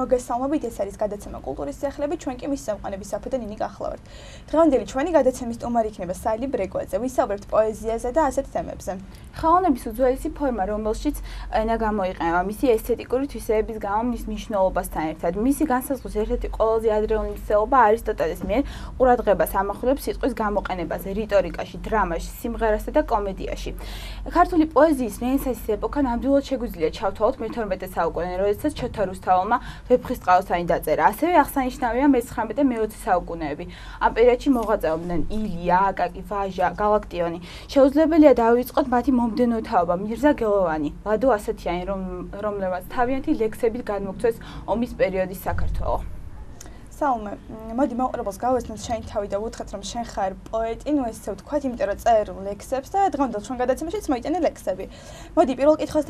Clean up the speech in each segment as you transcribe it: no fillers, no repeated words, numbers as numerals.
მოგესალმებით, ეს არის გადაცემა კულტურის სიახლეები, ჩვენ კი მის სამყაროების საფუძველი ნინი გახლავართ. დღევანდელი ჩვენი გადაცემის სტუმარი იქნება საილი ბრეგვაძე. ვისაუბრებთ პოეზიაზე და ასეთ თემებზე. ხელოვნების უძველესი ფორმა, რომელშიც ენა გამოიყენება, მისი ესთეტიკური თვისებების გამო მის მნიშვნელობასთან ერთად. მისი განსაზღვრის ერთ-ერთი ყველაზე ადრეული მცდელობა არისტოტელეს მიერ ყურადღებას ამახვილებს სიტყვის გამოყენებაზე, რიტორიკაში, დრამაში, სიმღერასა და კომედიაში. ქართული პოეზიის რენესანსის ეპოქა ნამდვილად შეგვიძლია ჩავთვალოთ მე-12 საუკუნე, როდესაც ჩოთა რუსთაველმა ვეფხისტყაოსანი დაწერა. ასევე აღსანიშნავია მე-19 და მე-20 საუკუნეები. ამ პერიოდში მოღვაწეობდნენ ილია, აკაკი, ვაჟა, გალაქტიონი. შეუძლებელია დავიწყოთ მათი მომდევნო თაობა, მირზა გელოვანი, ლადო ასათიანი, რომლებმაც თავიანთი ლექსებით განმოგვცეს ომის პერიოდის საქართველო. საუმე, მოდი მაყურებელს გავესწროთ შენი თავი და ვუთხრათ რომ შენ ხარ პოეტი, ნუ ესე ვთქვათ, იმიტომ რომ წერ ლექსებს და დღევანდელ ჩვენ გადაცემაშიც მოიტანე ლექსები. მოდი პირველ კითხვას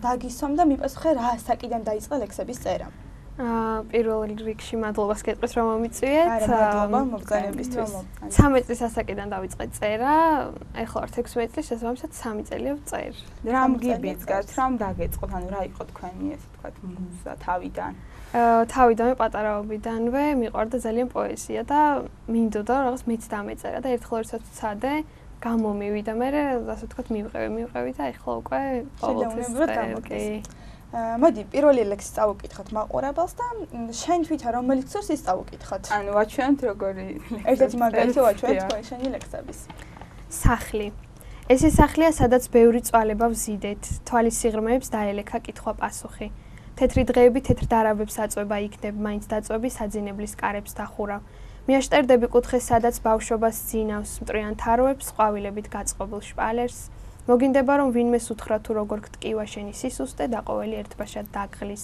დაგისვამ და მიპასუხე რა საკიდან დაიწყო ლექსების წერა. პირველ რიგში მადლობას გეტყვით რომ მომიწვიეთ. მადლობა მოგზაურობისთვის. 13 წლის ასაკიდან დავიწყე წერა, ეხლა ვარ 16 წლის, შესაბამისად 3 წელია ვწერ. რამ გიბიძგათ, რამ დაგეწყოთ, ანუ რა იყო თქვენი ესე ვთქვათ მუზა თავიდან? თავიდანვე პატარაობიდანვე მიყვარდა ძალიან პოეზია და მინდოდა რაღაც მეც დამეწერა და ერთხელ როდესაც ვცადე, გამომივიდა, მე ასე ვთქვათ მივყევი და ეხლა უკვე ყოველთვის წერე. მოდი, პირველი ლექსი წავუკითხოთ მაყურებელს და შენ თვითონ რომელიც სურს ის წავუკითხოთ. ანუ ვაჩვენთ როგორი ერთ-ერთი მაგალითი ვაჩვენთ შენი ლექსების. სახლი. ესე სახლია, სადაც ბევრი წვალება ვზიდეთ, თვალის სიღრმეებს დაელექა კითხვა-პასუხი. თეთრი დღეები თეთრ დარაბებს აწვება იქნებ, მაინც დაწვები საძინებლის კარებს დახურავ. მიაშტერდები კუთხეს, სადაც ბავშვობას ძინავს, მტრიან თაროებს, ყვავილებით გაწყობილ შპალერს. მოგინდება რომ ვინმეს უთხრა თუ როგორ გტკივა შენი სისუსტე და ყოველი ერთბაშად დაგღლის.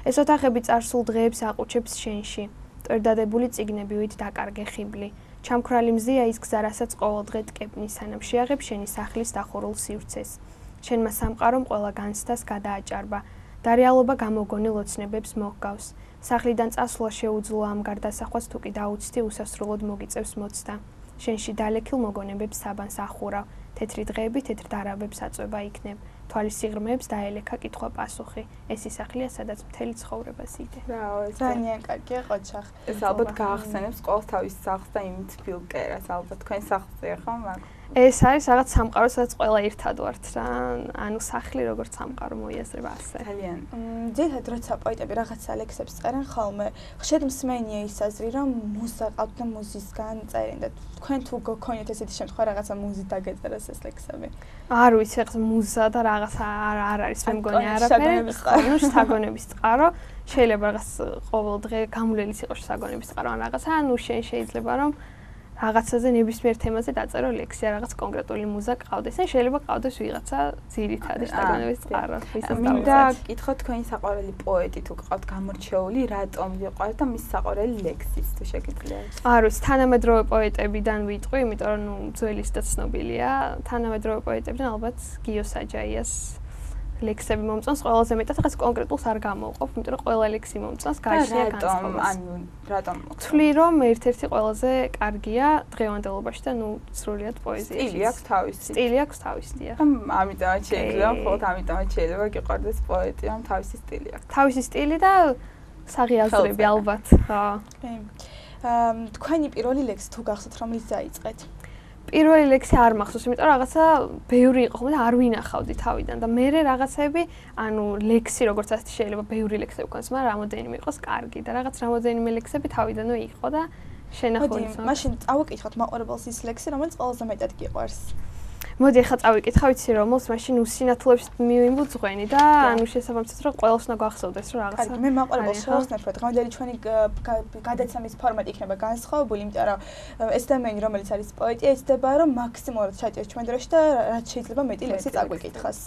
ეს ოთახები წარსულ დღეებს აყუჩებს შენში. მტვერდადებული წიგნებივით დაკარგე ხიბლი. ჩამქრალი მზია ის გზა, რასაც ყოველდღე ტკეპნი, სანამ შეაღებ შენი სახლის დახურულ სივრცეს. შენმა სამყარომ ყველა განცდას გადააჭარბა. და რეალობა გამოგონილ ოცნებებს მოჰგავს. სახლიდან წასვლა შეუძლოა ამ გარდასახვას თუ კი დაუცდი უსასრულოდ მოგიწევს მოცდა. შენში დალექილ მოგონებებს საბანს ახურავ. თეთრი დღეები თეთრ დარაბებს აწვება იქნებ. თვალის სიღრმეებს დაელექა კითხვა-პასუხი. ეს ის სახლია, სადაც მთელი ცხოვრება ზიდე. ძალიან კარგი ყოჩახ. ეს ალბათ გაახსენებს ყოველს თავის სახლს და იმით ფილკერას, ალბათ თქვენ სახლზეა ხო მაგ? ეს არის რაღაც სამყარო, სადაც ყველა ერთად ვართ რა. ანუ სახლი როგორც სამყარო მოიაზრება ასე. ძალიან. ძირითადად როცა პოეტები რაღაცა ლექსებს წერენ ხოლმე, ხშირად მსმენია ის აზრი, რომ მუზა ყავთ და მუზისგან წერენ და თქვენ თუ გქონიათ ესეთი შემთხვევა რაღაცა მუზით დაგეწერეს ეს ლექსები? არ ვიცი, ახლა მუზა და რაღაცა არ არის მე მგონი არაფერი. ხო, შთაგონების წყარო. შეიძლება რაღაც ყოველ დღე გამულელის იყოს შთაგონების წყარო ან რაღაცა, ანუ შენ შეიძლება რომ რაღაცაზე ნებისმიერ თემაზე დაწერო ლექსი, რაღაც კონკრეტული მუზა ყავდეს. ან შეიძლება ყავდეს ვიღაცა ძირითადი შთაგონების წყარო. მინდა გითხოთ თქვენი საყვარელი პოეტი თუ გყავთ გამორჩეული, რატომ გიყვართ და მის საყვარელი ლექსის თუ შეგიძლიათ? არ ვიცი, თანამედროვე პოეტებიდან ვიტყვი, იმიტომ რომ ნუ ძველის და ცნობილია. თანამედროვე პოეტებიდან ალბათ გიო საჯაიას ლექსები მომწონს ყველაზე მეტად, რაღაც კონკრეტულს არ გამოვყოფ, იმიტომ რომ ყველა ლექსი მომწონს, გააჩნია განსხვავება. ანუ რატომ? ვთვლი რომ ერთ-ერთი ყველაზე კარგია დღევანდელობაში და ნუ სრულიად პოეზიაში. სტილი აქვს თავისი. სტილი აქვს თავისი, დიახ. ამიტომაც შეიძლება, მხოლოდ ამიტომაც შეიძლება გიყვარდეს პოეტი, რომ თავისი სტილი აქვს. თავისი სტილი და საღიაზრები ალბათ. ხო. თქვენი პირველი ლექსი თუ გახსოვთ, რომელიც დაიწყეთ? პირველი ლექსი არ მახსოვს, იმიტომ რომ რაღაცა ბევრი იყო ხოლმე და არ ვინახავდი თავიდან და მე რაღაცები, ანუ ლექსი როგორც ასეთი შეიძლება ბევრი ლექსები გქონდეს, მაგრამ რამოდენიმე იყოს კარგი და რაღაც რამოდენიმე ლექსები თავიდანვე იყო და შენახული. მაშინ წავიკითხოთ მაყურებელს ის ლექსი, რომელიც ყველაზე მეტად გიყვარს. მოდი ახლა წავიკითხავ, ვიცი რომელს მაშინ უსინათლოებს მივიმბუძღვენი და ანუ შესაბამისად რომ ყველას უნდა გახსოვდეს რომ რაღაცა. კარგი, მე მაყურებელს შევახსენებ, რომ დღევანდელი ჩვენი გადაცემის ფორმატი იქნება განსხვავებული, იმიტომ რომ ეს ადამიანი რომელიც არის პოეტი, ეცდება რომ მაქსიმალურად ჩაჭერს ჩვენ დროში და რაც შეიძლება მეტი ლექსი წაგვიკითხას.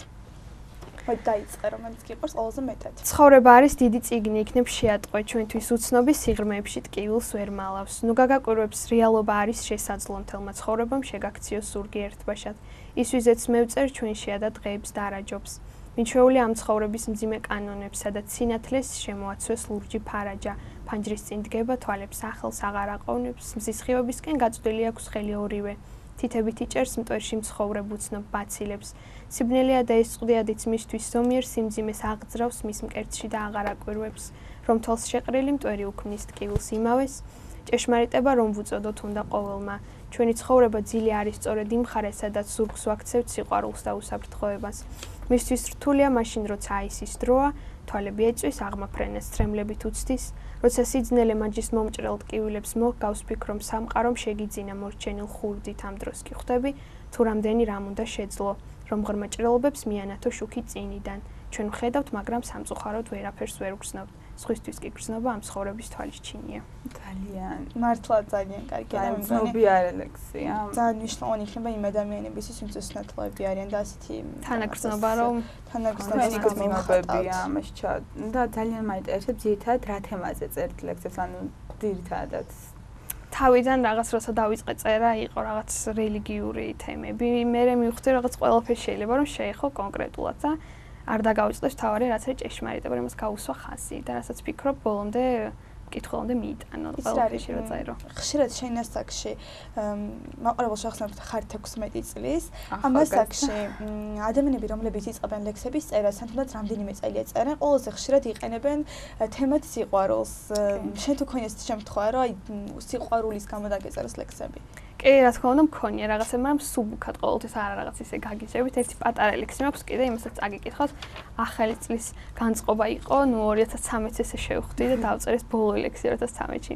მოდი დაიწყე, რომელიც გიყვარს ყველაზე მეტად. ცხოვრება არის დიდი წიგნი, იქნებ შეატყვე ჩვენთვის უცნობის სიღრმეებში ტკივილს ვერ მალავს. ნუ გაგაკვირვებს რეალობა არის შესაძლო მთელმა ცხოვრებამ შეგაქციოს ზურგი ერთბაშად. ის ვიზეც მევწერ ჩვენშია და დღეებს დარაჯობს. მიჩვეული ამ ცხოვრების მძიმე კანონებს, სადაც სინათლეს შემოაცვეს ლურჯი ფარაჯა. ფანჯრის წინ დგება თვალებს ახალს აღარ აყოვნებს, მზის ხიობისკენ გაწვდილი აქვს ხელი ორივე. თითებით იჭერს მტვერში მცხოვრებ უცნობ ბაცილებს. სიბნელეა და ეს წყდიადიც მისთვის ზომიერ სიმძიმეს აღძრავს მის მკერდში და აღარ აკვირვებს. რომ თვალს შეყრილი მტვერი უქმნის ტკივილს იმავეს, ჭეშმარიტება რომ ვუწოდოთ უნდა ყოველმა. ჩვენი ცხოვრება ძილი არის სწორედ იმ მხარეს, სადაც ზურგს ვაქცევთ სიყვარულს და უსაფრთხოებას. მისთვის რთულია მაშინ, როცა აისის დროა, თვალები ეწვის, აღმაფრენეს, ცრემლებით უცდის, როცა სიძნელე მაჯის მომჭრელ ტკივილებს მოჰგავს, ვფიქრობ სამყარომ შეგიძინა მორჩენილ ხურდით ამ დროს კი ხვდები, თუ რამდენი რამ უნდა შეძლო, რომ ღრმა ჭრელობებს მიანათო შუქი წინიდან. ჩვენ ვხედავთ, მაგრამ სამწუხაროდ ვერაფერს ვერ ვგრძნობთ. სხვისთვის კი გრძნობა ამ ცხოვრების თვალისჩინია. ძალიან. მართლა ძალიან კარგი და მე მგონი არის ლექსია. ძალიან მნიშვნელოვანი იქნება იმ ადამიანებისთვის, ვინც უსნათლოები არიან და ასეთი თანაგრძნობა რომ თანაგრძნობებია ამაში და ძალიან მაინტერესებს ძირითადად რა თემაზე წერთ ლექსებს, ანუ ძირითადად თავიდან რაღაც როცა დავიწყე წერა იყო რაღაც რელიგიური თემები. მე მივხვდი რაღაც ყველაფერი შეიძლება რომ შეეხო კონკრეტულად და არ დაგავიწყდეს თავარი რაც არის ჭეშმარიტება, იმას გავუსვა ხაზი და რასაც ფიქრობ ბოლომდე მკითხველამდე მიიტანო ყველაფერში რო წერო. ხშირად შენ ასაკში მაყურებელს ახსენებთ ხართ 16 წლის. ამ ასაკში ადამიანები რომლებიც იწყებენ ლექსების წერას, თუნდაც რამდენიმე წელია წერენ, ყველაზე ხშირად იყენებენ თემად სიყვარულს. შენ თუ ქონიეს შემთხვევა, რომ აი სიყვარულის გამო დაგეწეროს ლექსები? კი, რა თქმა უნდა მქონია რაღაცა, მაგრამ სუბუქად ყოველთვის არა რაღაც ისე გაგიჟებით. ერთი პატარა ლექსი მაქვს კიდე, იმასაც წაგიკითხავთ. ახალი წლის განწყობა იყო, ნუ 2013 ესე შევხვდი და დავწერეს ბოლო ლექსი 2013-ში.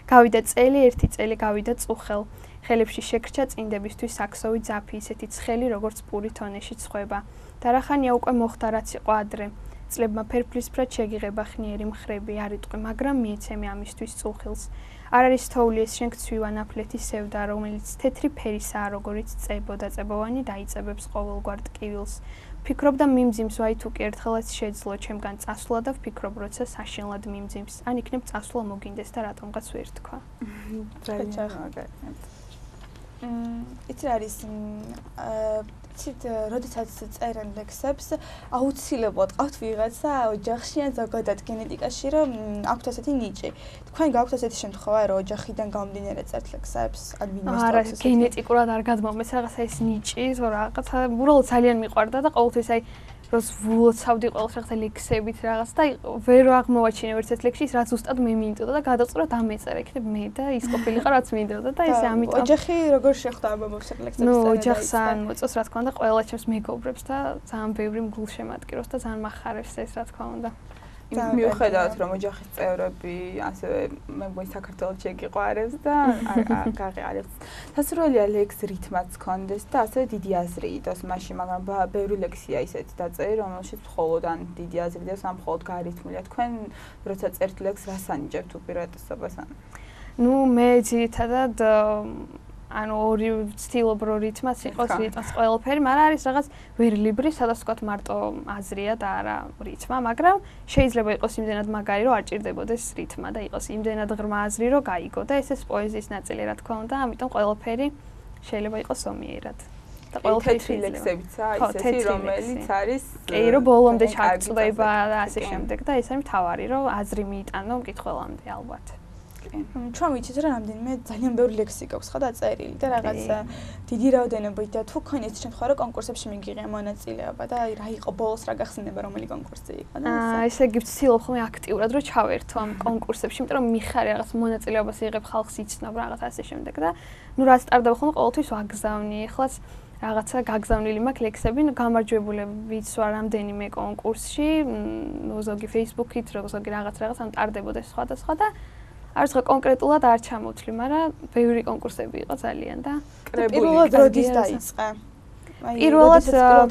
გავიდა წელი, ერთი წელი გავიდა წუხელ. ხელებში შეკრჩა წინდებისთვის საქსოვი ძაფი, ისეთი ცხელი, როგორც პური თონეში ცხება. და რახანია უკვე მოხდა რაც იყო ადრე. წლებმა ფერფლისფრად შეგიღება ხნიერი მხრები, არ იტყვი, მაგრამ მიეცემე ამისთვის წუხილს. არ არის თოვლი ეს შენ გცვივა ნაფლეთის სევდა, რომელიც თეთრი ფერისაა, როგორც წებო და წებოვანი დაიწებებს ყოველგვარ ტკივილს. ვფიქრობ და მიმძიმს, ვაი თუ კი ერთხელაც შეძლო ჩემგან წასვლა და ვფიქრობ, როცა საშინლად მიმძიმს. ან იქნებ წასვლა მოგინდეს და რატომღაც ვერ თქვა. ძალიან მაგარი. იცი არის იცით, როდესაც წერენ ლექსებს, აუცილებლად ყავთ ვიღაცა ოჯახში ან ზოგადად გენეტიკაში, რომ აქვთ ასეთი ნიჭი. თქვენ გაქვთ ასეთი შემთხვევა, რომ ოჯახიდან გამომდინარე წერთ ლექსებს, ან ვინმე არა, გენეტიკურად არ გადმომეს რაღაცა ეს ნიჭი, რომ რაღაცა უბრალოდ ძალიან მიყვარდა და ყოველთვის აი როს ვულოცავდი ყოველს რაღაცა ლექსებით რაღაც და ვერ აღმოვაჩინე ვერც ერთ ლექსში, რაც ზუსტად მე მინდოდა და გადავწერა და ამეწერა, იქნებ მე და ის ყოფილიყო რაც მინდოდა და ესე ამიტომ ოჯახი როგორ შეხვდა ამბობს ლექსებს წერა? ნუ ოჯახს ან მოწოს რა თქმა უნდა ყველა ჩემს მეგობრებს და ძალიან ბევრი მგულშემატკივროს და ძალიან მახარებს ეს რა თქმა უნდა. იმით მიუხედავად რომ ოჯახის წევრები ასევე მე მგონი საქართველოს შეგიყვარებს და არ გაღიარებს. დასრულია ლექს რითმაც კონდეს და ასევე დიდი აზრი იტოს მასში, მაგრამ ბევრი ლექსია ისეთი დაწერი, რომელშიც მხოლოდ ან დიდი აზრი და სამ მხოლოდ გარითმულია. თქვენ როცა წერთ ლექს, რას ანიჭებთ უპირატესობას ან? ნუ მე ძირითადად ანუ ორი ვცდილობ რომ რითმაც იყოს რითმაც ყველაფერი, მაგრამ არის რაღაც ვერლიბრი, სადაც ვთქვათ მარტო აზრია და არა რითმა, მაგრამ შეიძლება იყოს იმდენად მაგარი, რომ არ ჭირდებოდეს რითმა და იყოს იმდენად ღრმა აზრი, რომ გაიგო და ეს პოეზიის ნაწილი რა თქმა უნდა, ამიტომ ყველაფერი შეიძლება იყოს ზომიერად. და ყველაფერი ლექსებიცა, ისეთი რომელიც არის კი, რომ ბოლომდე ჩარწვდება და ასე შემდეგ და ეს არის მთავარი, რომ აზრი მიიტანო მკითხველამდე ალბათ. ჩვენ ვიცით რომ რამდენიმე ძალიან ბევრი ლექსი გაქვს ხო დაწერილი და რაღაც დიდი რაოდენობით და თუ ქონიეთ შემთხვევა რომ კონკურსებში მიგიღია მონაწილეობა და რა იყო ბოლოს რა გახსენდება რომელი კონკურსი იყო და ესე იგი ვცდილობ ხოლმე აქტიურად რომ ჩავერთო ამ კონკურსებში, იმიტომ რომ მიხარი რაღაც მონაწილეობას იღებ, ხალხს იცნობ რაღაც ასე შემდეგ და ნუ რა სტარდება ხოლმე ყოველთვის ვაგზავნი, ეხლაც რაღაცა გაგზავნილი მაქვს ლექსები, გამარჯვებულებიც ვარ რამდენიმე კონკურსში, ნუ ზოგი Facebook-ით, ზოგი რაღაც ან ტარდებოდეს სხვადასხვა და არც ხო კონკრეტულად არ ჩამოვთვლი, მაგრამ ბევრი კონკურსები იყო ძალიან და პირველად როდის დაიწყე? პირველად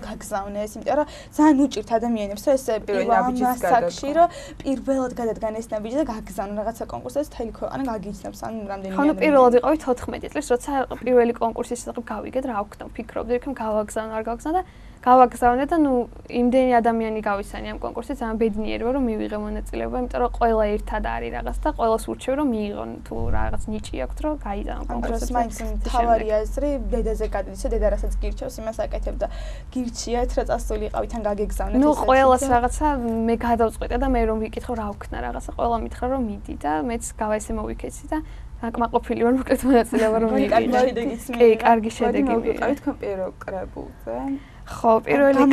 გაგზავნეს, იმიტომ რომ ძალიან უჭირთ ადამიანებს, რომ ეს პირველ მასაკში, რომ პირველად გადადგან ეს ნაბიჯი და გაგზავნონ რაღაცა კონკურსებს თელი ქვეყანა გაგიცნობს, ან რამდენიმე. ხო, პირველად იყავი 14 წლის, როცა პირველი კონკურსის გავიგე და რა ვქნა, ვფიქრობდი, რომ გავაგზავნო, არ გავაგზავნო და გავაგზავნე და ნუ იმდენი ადამიანი გავისანი ამ კონკურსზე, ძალიან ბედნიერი ვარ, რომ მივიღე მონაწილეობა, იმიტომ რომ ყველა ერთად არის რაღაც და ყველას ურჩევ, რომ მიიღონ თუ რაღაც ნიჭი აქვთ, რომ გაიზარდონ კონკურსზე. მაინც თავარი აზრი, დედაზე გადადის და დედა რასაც გირჩევს, იმას აკეთებ და გირჩიათ, რა წასულიყავით ან გაგეგზავნეთ ესეც. ნუ ყველას რაღაცა მე გადავწყვიტე და მე რომ ვიკითხო რა ვქნა რაღაცა, ყველა მითხრა რომ მიდი და მეც გავა ესე მოვიქეცი და აკმაყოფილი ვარ მოკლედ მონაწილეობა რომ მიიღე. კარგი შედეგიც კი, კარგი შედეგი მივიღე. თქვენ პირველ კრებულზე ხო, პირველი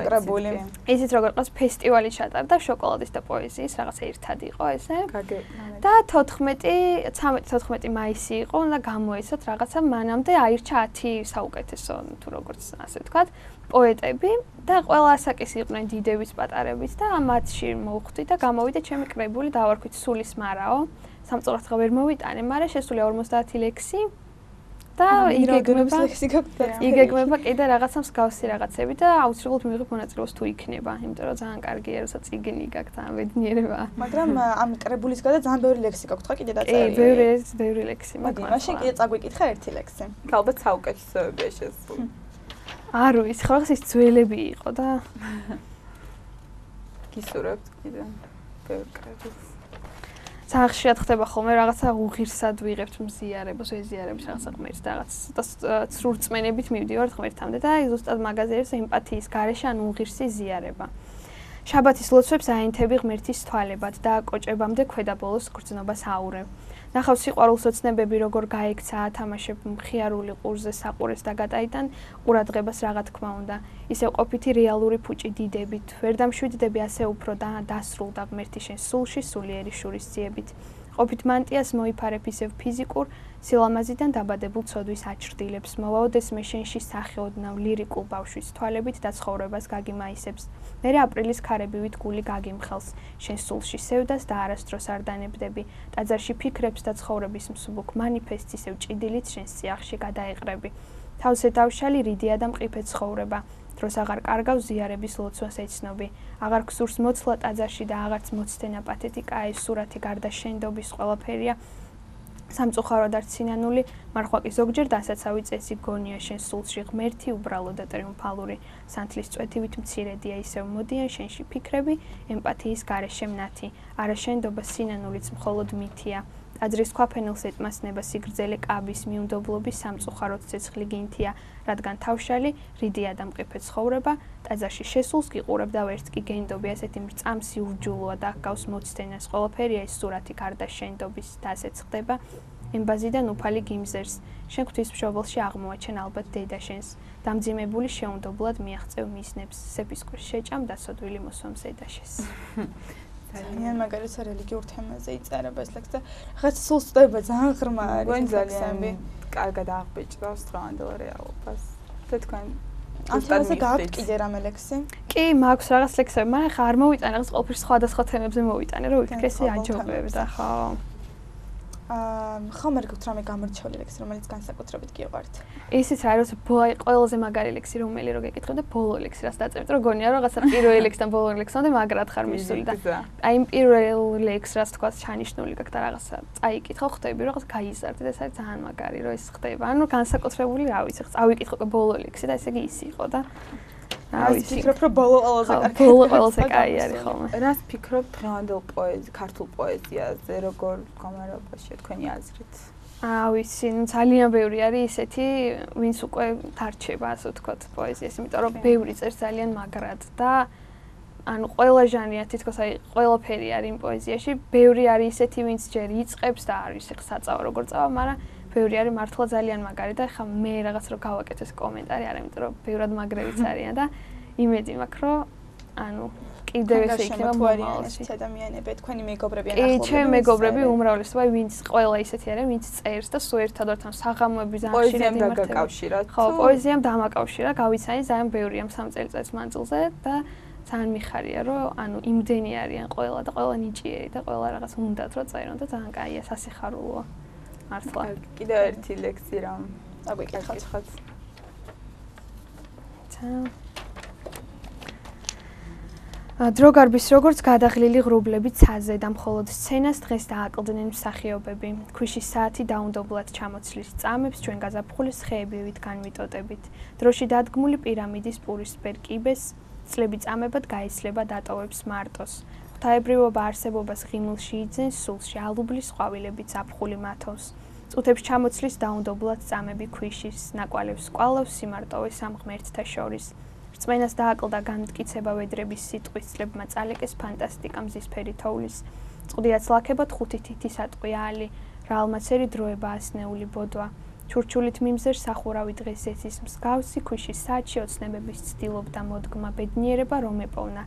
კრებული. ისიც როგორ ყავს ფესტივალი ჩატარდა შოკოლადის და პოეზიის, რაღაც ერთად იყო ესე. და 13 მაისი იყო და გამოეცათ რაღაცა მანამდე აირჩა 10 საუკეთესო თუ როგორც ასე ვთქვათ, პოეტები და ყველა ასაკის იყვნენ დიდების, პატარების და მათში მოვხვდი და გამოვიდა ჩემი კრებული დავარქვით სულის მარაო. სამწუხაროდ ხა ვერ მოვიტანე, მაგრამ შესულია 50 ლექსი. და იგეგმება კიდე რაღაცა მსგავსი რაღაცები და აუცილებლად მივიღებ მონაწილეობას თუ იქნება, იმიტომ რომ ძალიან კარგია, როცა წიგნი გაქვს, ძალიან ბედნიერება. მაგრამ ამ კრებულის გარდა ძალიან ბევრი ლექსი გაქვს, ხო, კიდე დაწერილი? ბევრი ლექსი მაქვს. მაშინ კიდე წაგვიკითხა ერთი ლექსი. ალბათ საუკეთესოებია შესული. არ ვიცი, ხო რაღაც ის ძველები იყო და გისურვებთ კიდე ბევრი კრებულს. ძალიან ხშირად ხდება ხოლმე რაღაცა უღირსად ვიღებთ მზიარებას, ეზიარებს რაღაცა ღმერთს და რაღაც სრულწმენებით მივდივართ ღმერთამდე და ზუსტად მაგაზერს ემპათიის გარეშე ან უღირსი ზიარება. შაბათის ლოცვებს აინთები ღმერთის თვალებად და კოჭებამდე ქვედა ბოლოს გრძნობას აურევ. ნახავ სიყვარულს ოცნებები როგორ გაიქცა ათამაშებ მხიარული ყურზე საყურეს და გადაიტან ყურადღებას რა თქმა უნდა. ისევ ყოფითი რეალური ფუჭი დიდებით, ვერ დამშვიდდები ასე უფრო და დასრულდა ღმერთი შენ სულში სულიერი შურის ძიებით. ყოფით მანტიას მოიფარებ ისევ ფიზიკურ სილამაზიდან დაბადებულ ცოდვის აჩრდილებს. მოვაოდეს მე შენში სახეოდნავ ლირიკულ ბავშვის თვალებით და ცხოვრებას გაგიმაისებს. მერე აპრილის ქარებივით გული გაგიმხელს. შენ სულში სევდას და არასდროს არ დანებდები. ტაძარში ფიქრებს და ცხოვრების მსუბუქ მანიფესტს ისევ ჭიდილით შენ სიახში გადაეყრები. თავზე დავშალი რიდია და მყიფე ცხოვრება. დროს აღარ კარგავს ზიარების ლოცვას ეცნობი. აღარ გსურს მოცლა ტაძარში და აღარც მოცდენა პათეტიკა ეს სურათი გარდა შენდობის ყველაფერია. სამწუხაროდ არც სინანული, მარხვაკი ზოგჯერ დასაცავი წესი გონია შენ სულში ღმერთი უბრალო და ტრიუმფალური. სანთლის წვეთივით მცირედია ისევ მოდიან შენში ფიქრები, ემპათიის გარეშე მნათი. არა შენდობა სინანულიც მხოლოდ მითია. ტაძრის ქვაფენილს ეტმასნება სიგრძელე კაბის მიუნდობლობის სამწუხაროდ ცეცხლი გინთია, რადგან თავშალი რიდია და მყიფე ცხოვრება, ტაძარში შესულს გიყურებ და ვერც კი გენდობი ასეთი მრწამსი ურჯულოა და გავს მოცდენას ყველაფერია ეს სურათი გარდა შენდობის და ასეც ხდება. ემბაზიდან უფალი გიმზერს, შენ ღვთისმშობელში აღმოაჩენ ალბათ დედა შენს, დამძიმებული შეუნდობლად მიაღწევ მისნებს, სეფისკვერს შეჭამ და სოდვილი მოსვამ ზედაშეს. ძალიან მაგარია რელიგიურ თემაზე იწერება ეს ლექსი და რაღაც სულს წდება ძალიან ღრმა არის. გონი ძალიან კარგად აღბეჭდავს დღევანდელ რეალობას. და თქვენ ამ თემაზე გააქვთ კიდე რამე ლექსი? კი, მაქვს რაღაც ლექსები, მაგრამ ხა არ მოვიტანე, რაღაც ყოველთვის სხვადასხვა თემებზე მოვიტანე, რომ ვიქნეს ესე აჯობებდა, ხო. ხო, მაგრამ გაქვთ რამე გამორჩეული ლექსი, რომელიც განსაკუთრებით გიყვართ? ისიც არის, რომ ყველაზე მაგარი ლექსი რომელი რო გეკითხავ და ბოლო ლექსი რას დაწერეთ, რომ გონია რომ რაღაცა პირველი ლექსიდან ბოლო ლექსამდე მაგრად ხარ მისული და აი იმ პირველ ლექსს რაც თქვა ჩანიშნული გაქვს და რაღაცა წაიკითხავ, ხვდები რომ რაღაც გაიზარდე და ეს არის ძალიან მაგარი რომ ეს ხდება. ანუ განსაკუთრებული რა ვიცი, წავიკითხო ბოლო ლექსი და ესე იგი ის იყო და რა ვიცი, ფიქრობ რომ ბოლო ყველაზე კარგი. ბოლო ყველაზე კაი არის ხოლმე. რას ფიქრობ დღევანდელ ქართულ პოეზიაზე, როგორ გამარებაშია თქვენი აზრით? ვიცი, ძალიან ბევრი არის ისეთი, ვინც უკვე თარჩება, ასე ვთქვათ, პოეზიას, იმიტომ რომ ბევრი წერს ძალიან მაგრად და ანუ ყველა ჟანრი, თითქოს აი ყველაფერი არის იმ პოეზიაში, ბევრი არის ისეთი, ვინც ჯერ იწყებს და არის ეხლა საწავა როგორ წავა, მაგრამ ბევრი არის მართლა ძალიან მაგარი და ეხლა მე რაღაც რო გავაკეთე კომენტარი, არა, იმიტომ რომ ბევრად მაგრებიც არიან და იმედი მაქვს, რომ ანუ კიდევ ესე იქნება მომავალში. ადამიანები, თქვენი მეგობრები ან ახლობლები. კი, ჩემი მეგობრები უმრავლესობა ვინც ყველა ისეთი არის, ვინც წერს და სულ ერთადერთად ამ საღამოების აღშინებით დაგაკავშირა. ხო, პოეზიამ დამაკავშირა, გავიცანი ძალიან ბევრი ამ 3 წელიწადის მანძილზე და ძალიან მიხარია, რომ ანუ იმდენი არიან ყველა და ყველა ნიჭიერი და ყველა რაღაც უნდათ რომ წერონ და ძალიან კაია, სასიხარულოა. მართლა. კიდევ ერთი ლექსი რამ აგვიკითხოთ. დრო გარბის როგორც გადაღლილი ღრუბლები ცაზე და მხოლოდ სცენას დღეს დააკლდნენ მსახიობები. ქვიშის საათი დაუნდობლად ჩამოცლის წამებს ჩვენ გაზაფხულის ხეებივით განვიტოტებით. დროში დადგმული პირამიდის პურისფერ კიბეს წლები წამებად გაიცლება დატოვებს მარტოს. ღვთაებრივობა არსებობას ღიმილში იძენს სულში ალუბლის ყვავილები ზაფხული მათავს. წუთებს ჩამოცლის დაუნდობლად წამები ქვიშის ნაკვალევს კვალავს სიმარტოვეს ამ ღმერთთა შორის. რწმენას დააკლდა განმტკიცება ვედრების სიტყვის წლებმა წალეკეს ფანტასტიკა მზისფერი თოვლის. წყდიაც ლაქებად ხუთი თითის ატყვია ალი, რა ალმაცერი დროება ასნეული ბოდვა. ჩურჩულით მიმზერ სახურავი დღეს ეცის მსგავსი ქვიშის საათში ოცნებების ცდილობდა მოდგმა ბედნიერება რომ ეპოვნა.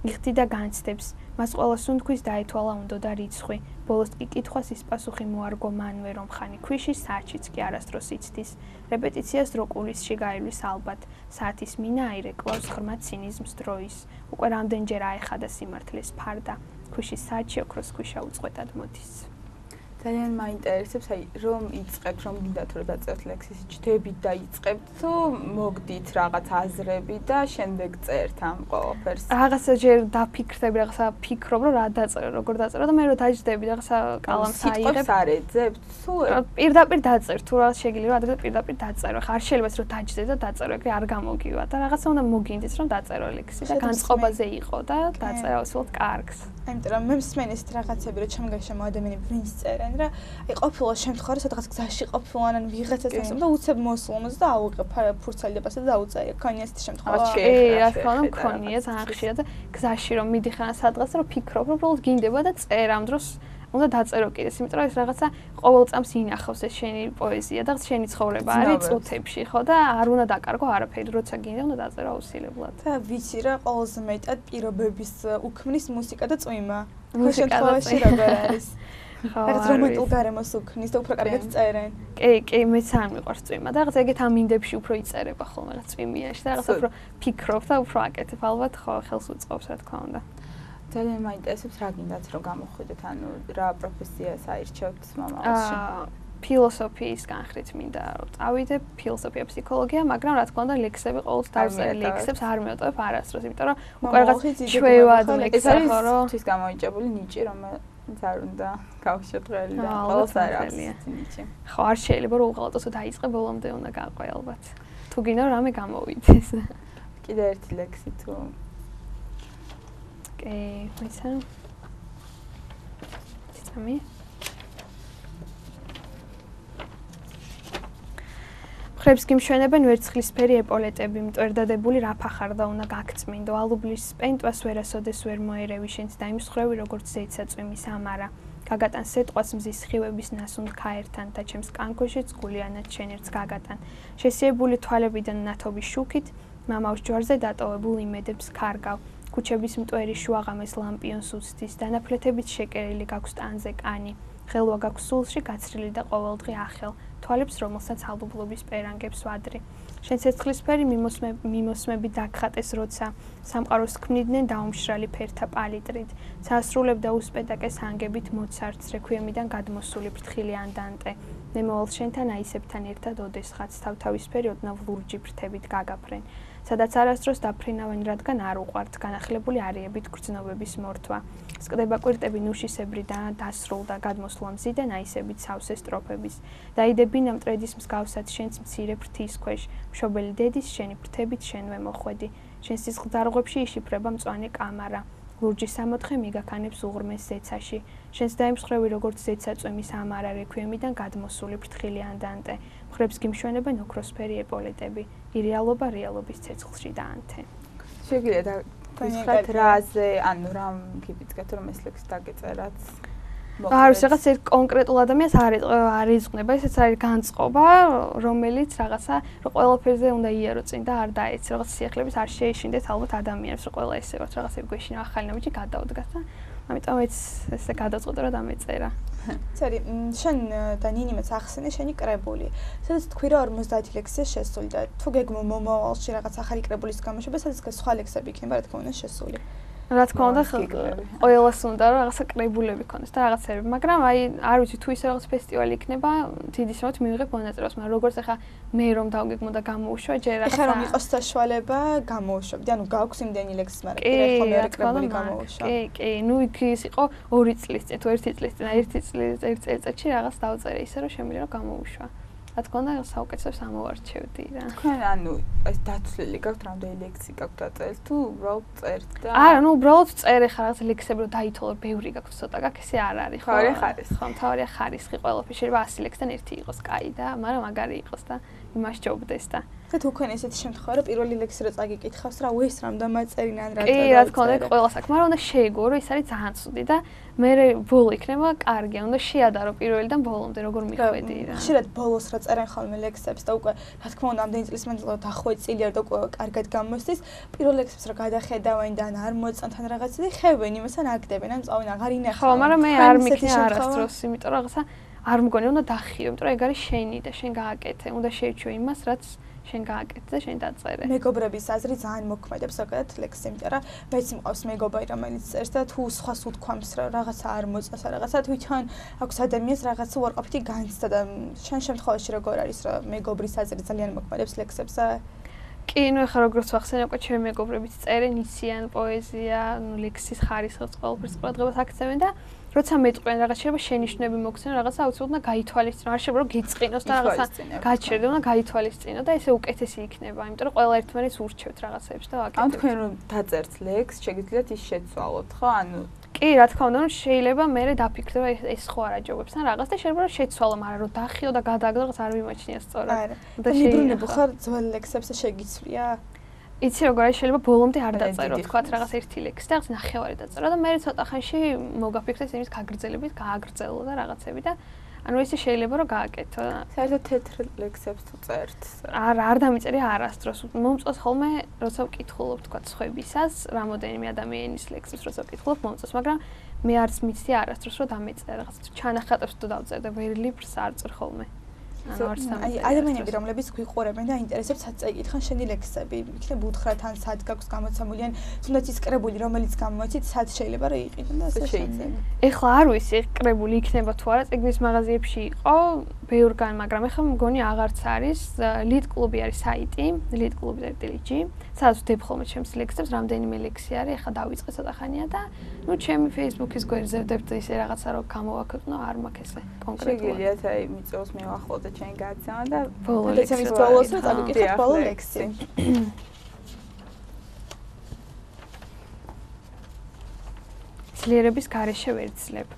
იხდი და განცდებს, მას ყველა სუნთქვის დაეთვალა უნდოდა რიცხვი. ბოლოს კი კითხვას ის პასუხი მოარგო მანვე რომ ხანი ქვიშის საათშიც კი არასდროს იცდის. რეპეტიციას დრო კულისში გაივლის ალბათ. საათის მინა აირეკლავს ღრმა ცინიზმს დროის. უკვე რამდენჯერ აეხადა სიმართლეს ფარდა. ქვიშის საათში ოქროს ქვიშა უწყვეტად მოდის. ძალიან მაინტერესებს, აი რომ იწყებთ, რომ გინდათ რომ დაწერთ ლექსის, ჯდებით დაიწყებთ თუ მოგდით რაღაც აზრები და შემდეგ წერთ ამ ყველაფერს. რაღაცა ჯერ დაფიქრდები, რაღაცა ფიქრობ, რომ რა დაწერო, როგორ დაწერო და მე რო დაჯდები, რაღაცა კალამს აიღებ. სიტყვებს არ ეძებთ? თუ პირდაპირ დაწერთ, თუ რაღაც შეგიძლია რომ ადრე პირდაპირ დაწერო. ხა არ შეიძლება რომ დაჯდე და დაწერო, ეგრე არ გამოგივა და რაღაცა უნდა მოგინდეთ რომ დაწერო ლექსი და განწყობაზე იყო და დაწერო უცბად კარგს. იმიტომ რომ მე მსმენ ესეთ რაღაცები რომ ჩემგაშემო ადამიანები ვინც წერენ რა აი ყოფილა შემთხვევა რომ სადღაც გზაში ყოფილან ან ვიღაცას მოსულ და უცებ მოსულმოს და აუღებ ფურცელი და პასე და დაუწერე ქონია ესეთი შემთხვევა რა თქმა უნდა მქონია ძალიან ხშირად და გზაში რომ მიდიხარ სადღაც რომ ფიქრობ რომ უბრალოდ გინდება და წერ ამ დროს უნდა დაწერო კიდეს იმიტომ რომ ეს რაღაცა ყოველ წამს ინახავს ეს შენი პოეზია და შენი ცხოვრება არის წუთებში ხო და არ უნდა დაკარგო არაფერი როცა გინდა უნდა დაწერო აუცილებლად და ვიცი რა ყველაზე მეტად პირობების უქმნის მუსიკა და წვიმა ხო შემთხვევაში როგორ არის რაღაც რომანტულ გარემოს უქმნის და უფრო კარგად წერენ კი მეც არ მიყვარს წვიმა და რაღაც ეგეთ ამინდებში უფრო იწერება ხოლმე რაღაც წვიმიაში და რაღაც უფრო ფიქრობ და უფრო აკეთებ ალბათ ხო ხელს უწყობს რა თქმა უნდა ძალიან მაინტერესებს რა გინდათ რომ გამოხვიდეთ ანუ რა პროფესიას აირჩევთ მომავალში ფილოსოფიის განხრით მინდა რომ წავიდე ფილოსოფია ფსიქოლოგია მაგრამ რა თქმა უნდა ლექსები ყოველთვის დავწერე ლექსებს არ მევტოვებ არასდროს იმიტომ რომ უკვე რაღაც ჩვევად ლექსი ხო რომ თვის გამოიჭებული ნიჭი რომელიც არ უნდა გავშეტრელი და ყოველს არ აქვს ნიჭი ხო არ შეიძლება რომ უღალატოს დაიწყე ბოლომდე უნდა გაყვე ალბათ თუ გინდა რომ რამე გამოვიდეს კიდე ერთი ლექსი თუ მეცა ცამი ხრებს გიმშვენებენ ვერცხლისფერი ეპოლეტები მტვერდადებული რაფახარდა უნდა გაგწმინდო ალუბლის პენტვას ვერასოდეს ვერ მოერევი შენს და იმ სხრევი როგორც ზეცაწვიმის ამარა გაგატან სეტყვას მზის ხივების ნასუნ ქაერთან და ჩემს კანკოშიც გულიანად შენერც გაგატან შესიებული თვალებიდან ნათობის შუქით მამავს ჯვარზე დატოვებულ იმედებს ქარგავ ქუჩების მტვერი შუაღამეს ლამპიონს უცდის დანაფლეთებით შეკერილი გაქვს ტანზე კანი ხელვა გაქვს სულში გაცრილი და ყოველდღე ახელ თვალებს რომელსაც ალუბლობის პერანგებს ვადრი შენ ცეცხლისფერი მიმოსმები დაგხატეს როცა სამყაროს ქმნიდნენ დაუმშრალი ფერთა პალიტრით საასრულებდა უსპეტაკეს ანგებით მოცარტს რექვიემიდან გადმოსული ფრთხილი ანდანტე მე მოვალ შენთან აისებთან ერთად ოდესღაც თავთავისფერი ოდნავ ლურჯი ფრთებით გაგაფრენ სადაც არასდროს დაფრინავენ რადგან არ უყვართ განახლებული არეებით გრძნობების მორთვა სკდება კვირტები ნუშისებრი და დასრულ და გადმოსვლა მზიდან აისებით სავსე სტროფების დაიდებინ ამ ტრედის მსგავსად შენს მცირე ფრთის ქვეშ მშობელი დედის შენი ფრთებით შენვე მოხვედი შენ სისხლდარღვებში იშიფრება მწვანე კამარა ლურჯი სამოთხე მიგაქანებს უღრმეს ზეცაში შენს დაიმსხვრევი როგორც ზეცაწვიმის ამარა რექვიემიდან გადმოსული ფრთხილი ანდანტე ხრებს გიმშვენებენ ოქროსფერი ეპოლეტები ირეალობა რეალობის ცეცხლში დაანთე შეგიძლიათ გითხრათ რაზე ანუ რამ გიფიცგეთ რომ ეს ლექსი დაგეწერათ არ ვიცი რაღაც ერთ კონკრეტულ ადამიანს არ იზღნება ესეც არის განწყობა რომელიც რაღაცა რომ ყველაფერზე უნდა იარო წინ და არ დაეცი რაღაც სიახლეების არ შეეშინდეთ ალბათ ადამიანებს რომ ყველა ესევათ რაღაცები გვეშინა ახალი ნაბიჯი გადაუდგათ და ამიტომ ესე გადაწყვეტე რომ დამეწერა ცერი შენ და ნინიმეც ახსენე შენი კრებული სადაც თქვი რომ 50 ლექსია შესული და თუ გეგმო მომავალში რაღაც ახალი კრებულის გამოშვება სადაც სხვა ლექსები იქნება რა თქმა უნდა შესული რა თქმა უნდა ყველას უნდა რომ რაღაცა კრებულები ქონდეს და რაღაცები მაგრამ აი არ ვიცი თუ ისე რაღაც ფესტივალი იქნება დიდი შემოთ მივიღებ მონაწილეობას მაგრამ როგორც ახლა მე რომ დავგეგმო და გამოუშვა ჯერ რაღაცა ახლა რომ იყოს საშუალება გამოუშვებდი ანუ გაქვს იმდენი ლექსი მაგრამ კიდე ხო მეორე კრებული გამოუშვა კი ნუ იქ ის იყო 2 წლის წინ თუ 1 წლის წინ 1 წელიწადში რაღაც დავწერე ისე რომ შემიძლია რომ გამოუშვა რა თქმა უნდა საუკეთესოს ამოვარჩევდი რა. თქვენ ანუ ეს დაცვლილი გაქვთ რამდენი ლექსი გაქვთ დაწერილი თუ უბრალოდ წერთ და არა ნუ უბრალოდ წერე ხარ რაღაც ლექსები რომ დაითვალო ბევრი გაქვთ ცოტა გაქვს ესე არ არის ხო ხო თავარია ხარისხი ყველაფერი შეიძლება 100 ლექსთან ერთი იყოს კაი და მაგრამ მაგარი იყოს და იმას ჯობდეს და და თუ თქვენ ესეთი შემთხვევა რომ პირველი ლექსი რო წაგიკითხავს რა უეს რამ დამაწერინა ან რა კი რა თქმა უნდა ყველა საქმე მაგრამ უნდა შეეგო რომ ეს არის ძალიან ცუდი და მე ბოლო იქნება კარგი უნდა შეადარო პირველიდან ბოლომდე როგორ მიხვედი რა ხშირად ბოლოს რა წერენ ხოლმე ლექსებს და უკვე რა თქმა უნდა ამდენი წლის მანძილზე დახვეწ წილია და უკვე კარგად გამოსდის პირველ ლექსებს რა გადახედავენ და ან არ მოწონთ ან რაღაცა და ხევენ იმასთან აკდებენ ან წავენ აღარ ინახავენ ხო მაგრამ მე არ მიქნა არასდროს იმიტომ რომ რაღაცა არ მგონი უნდა დახიო იმიტომ რომ ეგ არის შენი და შენ გააკეთე უნდა შეიჩვე იმას რაც შენ გააკეთე და შენ დაწერე მეგობრების აზრი ძალიან მოქმედებს ზოგადად ლექსი იმიტომ რომ მეც მყავს მეგობარი რომელიც წერს და თუ სხვას უთქვამს რა რაღაცა არ მოწონს რაღაცა თვითონ აქვს ადამიანს რაღაცა უარყოფითი განცდა და შენ შემთხვევაში როგორ არის რა მეგობრის აზრი ძალიან მოქმედებს ლექსებზე კი ნუ ახლა როგორც ვახსენე უკვე ჩემი მეგობრებიც წერენ იციან პოეზია ლექსის ხარისხს ყველაფერს ყურადღებას აქცევენ და როცა მეტყვენ რაღაც შეიძლება შენიშვნები მოგცენ რაღაცა აუცილებლად უნდა გაითვალისწინო არ შეიძლება რომ გიწყინოს და რაღაცა გაჩერდე უნდა გაითვალისწინო და ესე უკეთესი იქნება იმიტომ რომ ყველა ერთმანეთს ურჩევთ რაღაცებს და ვაკეთებთ ან თქვენ რომ დაწერთ ლექსს შეგიძლიათ ის შეცვალოთ ხო ანუ კი რა თქმა უნდა შეიძლება მე დაფიქრდე რომ ეს ხო არ აჯობებს ან რაღაც და შეიძლება რომ შეცვალო მაგრამ რომ დახიო და გადააგდო რაღაც არ მიმაჩნია სწორად და მიბრუნებულ ხარ ძველ ლექსებს შეგიცვლია იცი როგორ არის შეიძლება ბოლომდე არ დაწერო თქვათ რაღაც ერთი ლექსი და რაღაც ნახევარი დაწერო და მე ცოტა ხანში მოგაფიქრეს იმის გაგრძელებით გააგრძელო და რაღაცები და ანუ ესე შეიძლება რომ გააკეთო საერთოდ თეთრ ლექსებს თუ წერთ არ დამიწერია არასდროს მომწონს ხოლმე როცა ვკითხულობ თქვათ სხვებისას რამოდენიმე ადამიანის ლექსებს როცა ვკითხულობ მომწონს მაგრამ მე არც მიცდი არასდროს რომ დამეწერა რაღაც ჩანახატებს თუ დავწერ და ვერ ლიბრს არ წერ ხოლმე აი ადამიანები რომლებიც გვიყურებენ და ინტერესებს სად წაიკითხან შენი ლექსები იქნებ უთხრათ ან სად გაქვს გამოცემული ან თუნდაც ის კრებული რომელიც გამოიცით სად შეიძლება რომ იყიდონ და ასე შეიძლება ეხლა არ ვიცი კრებული იქნება თუ არა წიგნის მაღაზიებში იყო ბევრგან მაგრამ ეხლა მგონი აღარც არის ლიდ კლუბი არის საიტი leadclub.lg სადაც ვდებ ხოლმე ჩემს ლექსებს რამდენიმე ლექსი არის ეხლა დავიწყე ცოტა ხანია და ნუ ჩემი Facebook-ის გვერდზე ვდებთ ისე რაღაცა რომ გამოვაქვეყნო არ მაქვს ესე კონკრეტულად შეგიძლიათ აი მიწევს მივახოლო და ჩემი გაცემა და ბოლო ლექსის ბოლოს წავიკითხეთ ბოლო ლექსი ძლიერების გარეშე ვერძლებ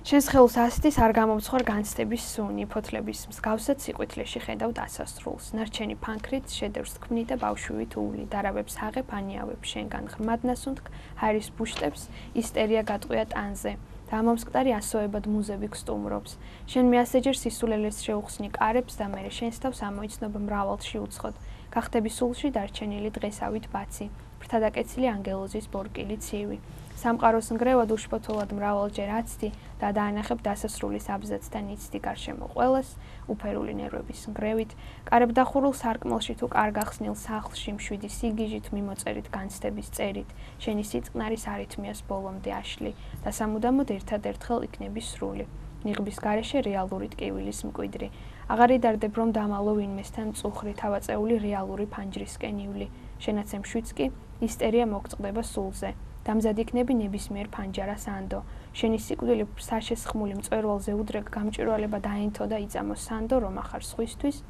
შენს ხელს ასდის არ გამომცხვარ განცდების სუნი ფოთლების მსგავსად სიყვითლეში ხედავ დასასრულს ნარჩენი ფანქრით შედევრს თქმნი და ბავშვივით უვლი დარავებს აღებ ანიავებ შენგან ღრმად ნასუნთქ ჰარის ბუშტებს ისტერია გატყვია ტანზე და ამომსკდარი ასოებად მუზები გსტუმრობს შენ მეასეჯერ სისულელეს შეუხსნი კარებს და მე შენს თავს ამოიცნობ მრავალში უცხოდ გახდები სულში დარჩენილი დღესავით ბაცი ფრთადაკეცილი ანგელოზის ბორკილი ცივი სამყაროს ნგრევად უშფოთულად მრავალჯერ აცდი და დაანახებ დასასრულის აბზაცს და ницდი გარშემო ყველას უფერული ნერვების ნგრევით კარებ დახურულ სარკმელში თუ კარგახსნილ სახლში მშვიდი სიგიჟით მიმოწერით განცდების წერით შენი სიწყნარის არითმიას ბოლომდე აშლი და სამუდამოდ ერთადერთხელ იქნები სრული ნიღბის გარეშე რეალური ტკივილის მკვიდრი აღარ იდარდებ რომ დამალო ვინმესთან წუხრი თავაწეული რეალური ფანჯრისკენ ივლი შენაც ემშვიდს კი ისტერია მოგწყდება სულზე დამზად იქნები ნებისმიერ ფანჯარას ანდო შენი სიკვდილი საშესხმული მწვერვალზე უდრეკ გამჭვირვალება დაენთო და იწამო სანდო რომ ახარ სხვისთვის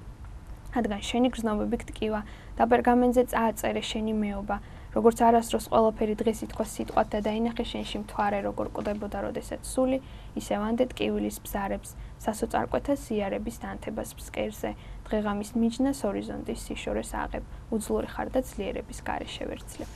რადგან შენი გრძნობები გტკივა და პერგამენტზე წააწერე შენი მეობა როგორც არასდროს ყველაფერი დღეს ითქვა სიტყვად და დაინახე შენში მთვარე როგორ კვდებოდა როდესაც სული ისევ ანდე ტკივილის ბზარებს სასოწარკვეთა სიარების დანთებას ფსკერზე დღეღამის მიჯნას ჰორიზონტის სიშორეს აღებ უძლური ხარ და ძლიერების გარეშე ვერძლებ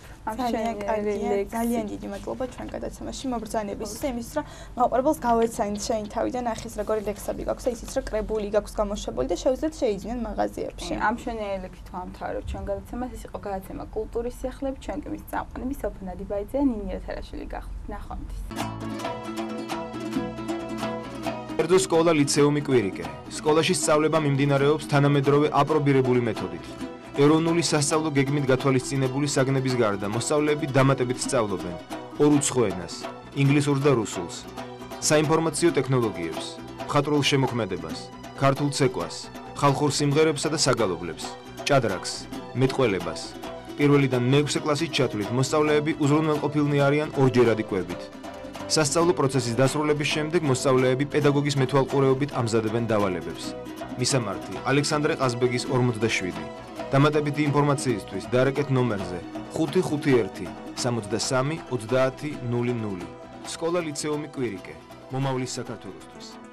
ძალიან დიდი მადლობა ჩვენ გადაცემაში მობრძანების იმის რომ მაყურებელს გავეცანით შენი თავიდან ახის როგორი ლექსები გაქვს და ისიც რომ კრებული გაქვს გამოშვებული და შეუძლიათ შეიძინონ მაღაზიებში ამ შენელექით ვამთავრებ ჩვენ გადაცემას ის იყო გადაცემა კულტურის სიახლეები ჩვენ კი მის წამყვანი სოფო ნადიბაიძე და ნინია თერაშვილი გახლით ნახვამდის კერძო სკოლა ლიცეუმი კვირიკე სკოლაში სწავლება მიმდინარეობს თანამედროვე აპრობირებული მეთოდით ეროვნული სასწავლო გეგმით გათვალისწინებული საგნების გარდა მოსწავლეები დამატებით სწავლობენ ორ უცხო ენას ინგლისურს და რუსულს საინფორმაციო ტექნოლოგიებს მხატვრულ შემოქმედებას ქართულ ცეკვას ხალხურ სიმღერებსა და საგალობლებს ჭადრაკს მეტყველებას პირველიდან მეექვსე კლასის ჩათვლით მოსწავლეები უზრუნველყოფილნი არიან ორჯერადი კვებით სასწავლო პროცესის დასრულების შემდეგ მოსწავლეები პედაგოგის მეთვალყურეობით ამზადებენ დავალებებს მისამართი ალექსანდრე ყაზბეგის 47 დამატებითი ინფორმაციისთვის დაარეკეთ ნომერზე 551 63 30 00 სკოლა ლიცეუმი კვირიკე მომავლის საქართველოსთვის